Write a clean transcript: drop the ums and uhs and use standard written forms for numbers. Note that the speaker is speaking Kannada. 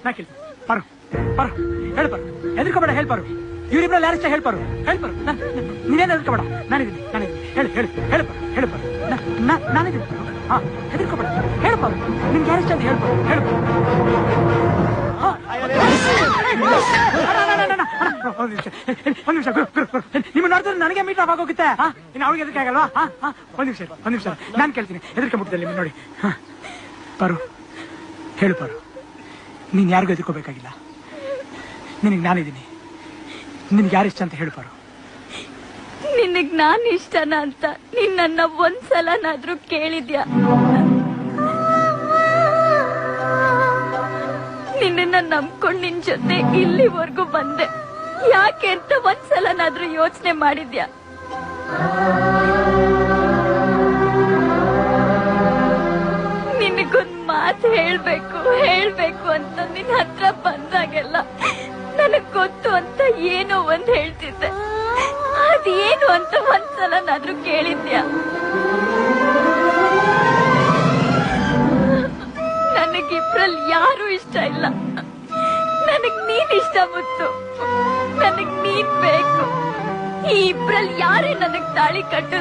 ನಾ ಕೇಳ್ತೀನಿ. ಪರು ಪರು ಹೇಳ್ಬಾರು, ಎದ್ರಕೋಬೇಡ, ಹೇಳ್ಬಾರು. ಇವ್ರಿಬ್ರಲ್ಲಿ ಯಾರಷ್ಟ ಹೇಳ್ಬಾರು, ಹೇಳ್ಬಾರು. ನೀನೇನು ಎದ್ರಕೋಬೇಡ, ನಾನಿದ್ದೀನಿ. ಹೇಳು ಹೇಳು ಹೇಳ್ಬಾರು, ಹೇಳ್ಬಾರು. ನಾನಿದ್ದೀನಿ. ಹಾ, ಎದ್ರಕೋಬೇಡ, ಹೇಳ್ಬಾರು. ನಿಮ್ಗೆ ಯಾರಷ್ಟ ಅಂತ ಹೇಳ್ಬಾರು, ಹೇಳ್ಬಾರು. ಒಂದ್ ನಿಮಿಷ ನಿಮ್ಮ ನೋಡಿದ್ರೆ ನನಗೆ ಮೀಟ್ ಆಫ್ ಆಗೋಗುತ್ತೆ. ಇನ್ನು ಅವ್ರಿಗೆ ಎದಕ್ಕೆ ಆಗಲ್ವಾ? ಒಂದ್ ನಿಮಿಷ ನಾನ್ ಕೇಳ್ತೀನಿ. ಎದಕ್ಕೆ ಮುಟ್ಟದಲ್ಲಿ ನೋಡಿ. ಪರು ಹೇಳು ಪರು, ನೀನ್ ಯಾರಿಗೂ ಎದುರ್ಕೋಬೇಕಾಗಿಲ್ಲ. ನಿನಗ್ ನಾನಿದ್ದೀನಿ. ನಿನ್ಗೆ ಯಾರಿಷ್ಟ ಅಂತ ಹೇಳು ಪರು. ನಿನಗ್ ನಾನ್ ಇಷ್ಟನ ಅಂತ ನೀನ್ ನನ್ನ ಒಂದ್ಸಲನಾದ್ರೂ ಕೇಳಿದ್ಯಾ? ನಿನ್ನ ನಂಬ್ಕೊಂಡ್ ನಿನ್ ಜೊತೆ ಇಲ್ಲಿವರೆಗೂ ಬಂದೆ. ಯಾಕೆ ಅಂತ ಒಂದ್ಸಲನಾದ್ರೂ ಯೋಚನೆ ಮಾಡಿದ್ಯಾ? ನಿನಗೊಂದ್ ಮಾತು ಹೇಳ್ಬೇಕು ಅಂತ ನಿನ್ ಹತ್ರ ಬಂದಾಗೆಲ್ಲ ನನಗ್ ಗೊತ್ತು ಅಂತ ಏನೋ ಒಂದ್ ಹೇಳ್ತಿದ್ದೆ. ಅದೇನು ಅಂತ ಒಂದ್ಸಲನಾದ್ರೂ ಕೇಳಿದ್ಯಾ? ನನಗಿಬ್ರಲ್ಲಿ ಯಾರು ಇಷ್ಟ ಇಲ್ಲ. ನನಗ್ ನೀನ್ ಇಷ್ಟ ಮುತ್ತು. ನನಗ್ ನೀನ್ ಬೇಕು. ಈ ಇಬ್ರಲ್ಲಿ ಯಾರೇ ನನಗ್ ತಾಳಿ ಕಟ್ಟು